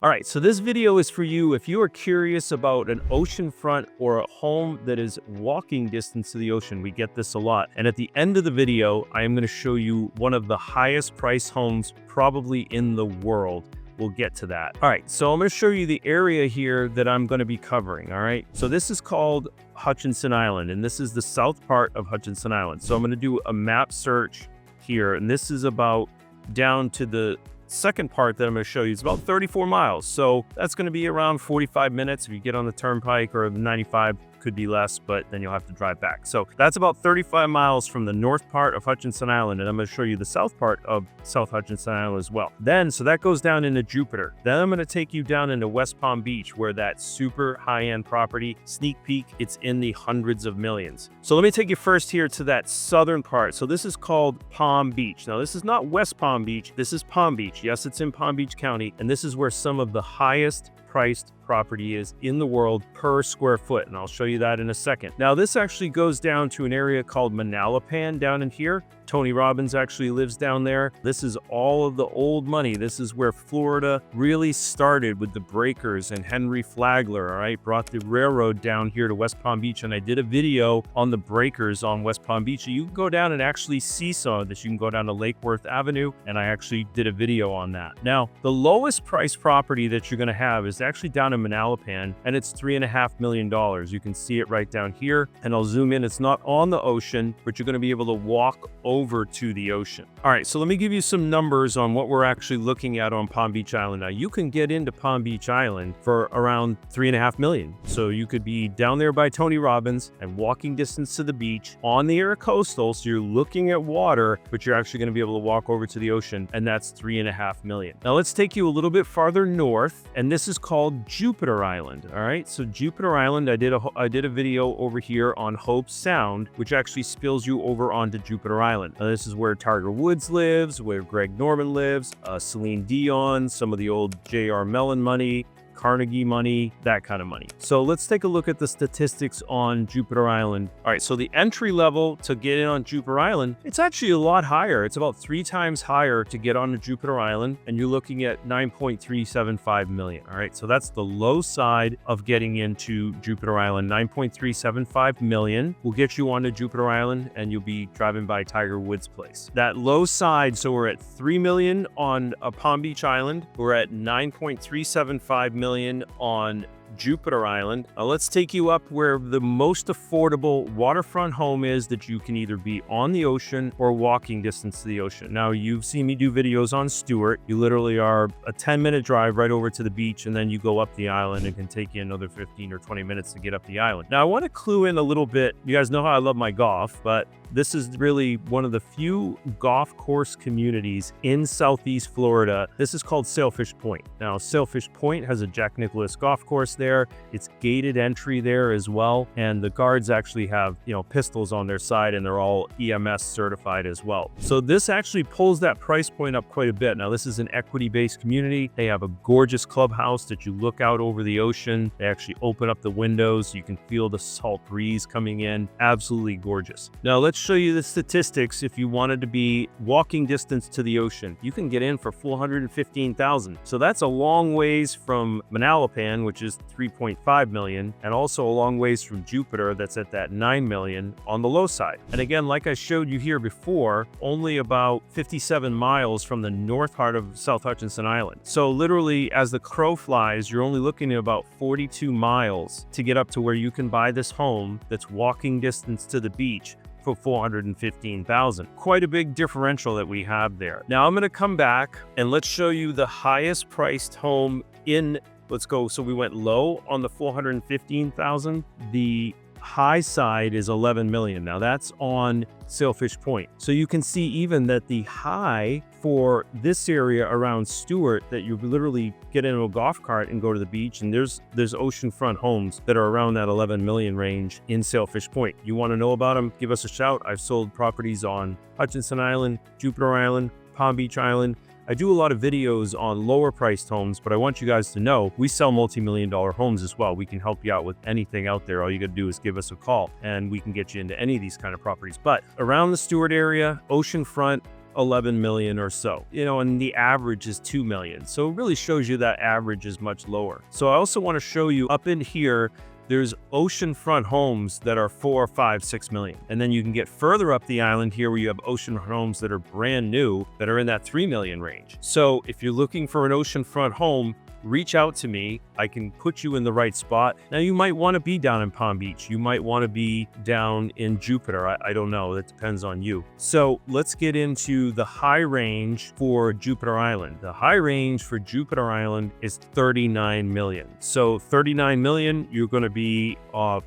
All right, so this video is for you if you are curious about an oceanfront or a home that is walking distance to the ocean. We get this a lot. And at the end of the video, I am going to show you one of the highest priced homes probably in the world. We'll get to that. All right, so I'm going to show you the area here that I'm going to be covering. All right, so this is called Hutchinson Island, and this is the south part of Hutchinson Island. So I'm going to do a map search here, and this is about down to the second part that I'm going to show you. It's about 34 miles. So that's going to be around 45 minutes if you get on the turnpike, or the 95 could be less, but then you'll have to drive back. So that's about 35 miles from the north part of Hutchinson Island. And I'm going to show you the south part of South Hutchinson Island as well. Then, so that goes down into Jupiter. Then I'm going to take you down into West Palm Beach, where that super high-end property, sneak peek, it's in the hundreds of millions. So let me take you first here to that southern part. So this is called Palm Beach. Now, this is not West Palm Beach. This is Palm Beach. Yes, it's in Palm Beach County. And this is where some of the highest priced property is in the world per square foot, and I'll show you that in a second. Now, this actually goes down to an area called Manalapan down in here. Tony Robbins actually lives down there. This is all of the old money. This is where Florida really started with the breakers, and Henry Flagler, all right, brought the railroad down here to West Palm Beach, and I did a video on the breakers on West Palm Beach. So you can go down and actually see some of this. You can go down to Lake Worth Avenue, and I actually did a video on that. Now, the lowest price property that you're gonna have is actually down in Manalapan, and it's $3.5 million. You can see it right down here, and I'll zoom in. It's not on the ocean, but you're gonna be able to walk over to the ocean. All right, so let me give you some numbers on what we're actually looking at on Palm Beach Island. Now, you can get into Palm Beach Island for around $3.5 million. So you could be down there by Tony Robbins and walking distance to the beach on the air coastal. So you're looking at water, but you're actually going to be able to walk over to the ocean, and that's $3.5 million. Now let's take you a little bit farther north, and this is called Jupiter Island. All right, so Jupiter Island, I did a video over here on Hope Sound, which actually spills you over onto Jupiter Island. Now, this is where Tiger Woods lives, where Greg Norman lives, Celine Dion, some of the old J.R. Mellon money, Carnegie money, that kind of money. So let's take a look at the statistics on Jupiter Island. All right, so the entry level to get in on Jupiter Island, it's actually a lot higher. It's about 3 times higher to get onto Jupiter Island, and you're looking at 9.375 million. All right, so that's the low side of getting into Jupiter Island. 9.375 million will get you onto Jupiter Island, and you'll be driving by Tiger Woods' place. That low side, so we're at 3 million on Palm Beach Island. We're at 9.375 million on Jupiter Island. Now let's take you up where the most affordable waterfront home is that you can either be on the ocean or walking distance to the ocean. Now, you've seen me do videos on Stuart. You literally are a 10-minute drive right over to the beach, and then you go up the island. It can take you another 15 or 20 minutes to get up the island. Now, I want to clue in a little bit. You guys know how I love my golf, but this is really one of the few golf course communities in Southeast Florida. This is called Sailfish Point. Now, Sailfish Point has a Jack Nicklaus golf course there. It's gated entry there as well. And the guards actually have, pistols on their side, and they're all EMS certified as well. So this actually pulls that price point up quite a bit. Now, this is an equity-based community. They have a gorgeous clubhouse that you look out over the ocean. They actually open up the windows so you can feel the salt breeze coming in. Absolutely gorgeous. Now, let's show you the statistics. If you wanted to be walking distance to the ocean, you can get in for $415,000. So that's a long ways from Manalapan, which is 3.5 million, and also a long ways from Jupiter, that's at that 9 million on the low side. And again, like I showed you here before, only about 57 miles from the north part of South Hutchinson Island. So literally, as the crow flies, you're only looking at about 42 miles to get up to where you can buy this home that's walking distance to the beach for $415,000. Quite a big differential that we have there. Now I'm going to come back and let's show you the highest priced home in, let's go. So we went low on the 415,000. The high side is 11 million. Now that's on Sailfish Point. So you can see even that the high for this area around Stuart, that you literally get into a golf cart and go to the beach, and there's oceanfront homes that are around that 11 million range in Sailfish Point. You want to know about them? Give us a shout. I've sold properties on Hutchinson Island, Jupiter Island, Palm Beach Island. I do a lot of videos on lower priced homes, but I want you guys to know we sell multi-million-dollar homes as well. We can help you out with anything out there. All you gotta do is give us a call and we can get you into any of these kind of properties. But around the Stuart area, oceanfront, 11 million or so, and the average is 2 million. So it really shows you that average is much lower. So I also want to show you up in here, there's oceanfront homes that are 4, 5, 6 million. And then you can get further up the island here where you have oceanfront homes that are brand new that are in that 3 million range. So if you're looking for an oceanfront home, reach out to me. I can put you in the right spot. Now, you might want to be down in Palm Beach. You might want to be down in Jupiter. I don't know. That depends on you. So let's get into the high range for Jupiter Island. The high range for Jupiter Island is 39 million. So 39 million, you're going to be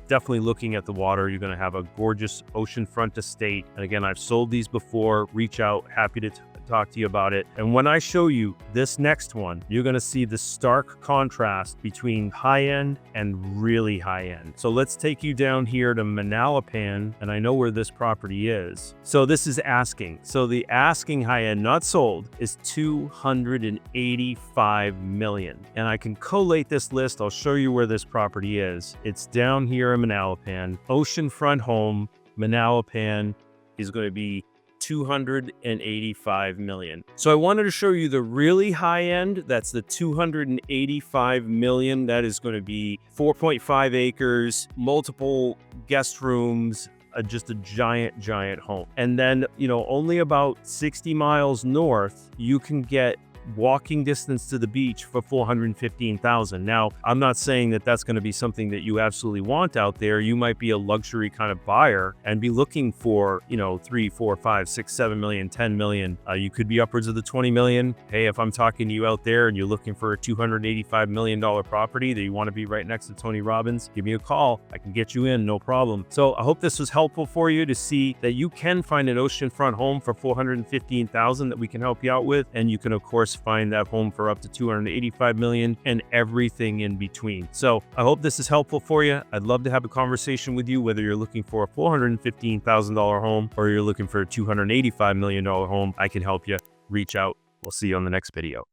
definitely looking at the water. You're going to have a gorgeous oceanfront estate. And again, I've sold these before. Reach out. Happy to talk to you about it. And when I show you this next one, you're going to see the stark contrast between high end and really high end. So let's take you down here to Manalapan, and I know where this property is. So this is asking. So the asking high end, not sold, is 285 million. And I can collate this list. I'll show you where this property is. It's down here in Manalapan. Oceanfront home, Manalapan is going to be 285 million. So I wanted to show you the really high end. That's the 285 million. That is going to be 4.5 acres, multiple guest rooms, just a giant home. And then, only about 60 miles north, you can get walking distance to the beach for 415,000. Now, I'm not saying that that's going to be something that you absolutely want out there. You might be a luxury kind of buyer and be looking for, 3, 4, 5, 6, 7 million, 10 million. You could be upwards of the 20 million. Hey, if I'm talking to you out there and you're looking for a $285 million property that you want to be right next to Tony Robbins, give me a call. I can get you in, no problem. So I hope this was helpful for you to see that you can find an oceanfront home for 415,000 that we can help you out with. And you can, of course, find that home for up to 285 million and everything in between. So I hope this is helpful for you. I'd love to have a conversation with you, whether you're looking for a $415,000 home or you're looking for a $285 million home. I can help you. Reach out. We'll see you on the next video.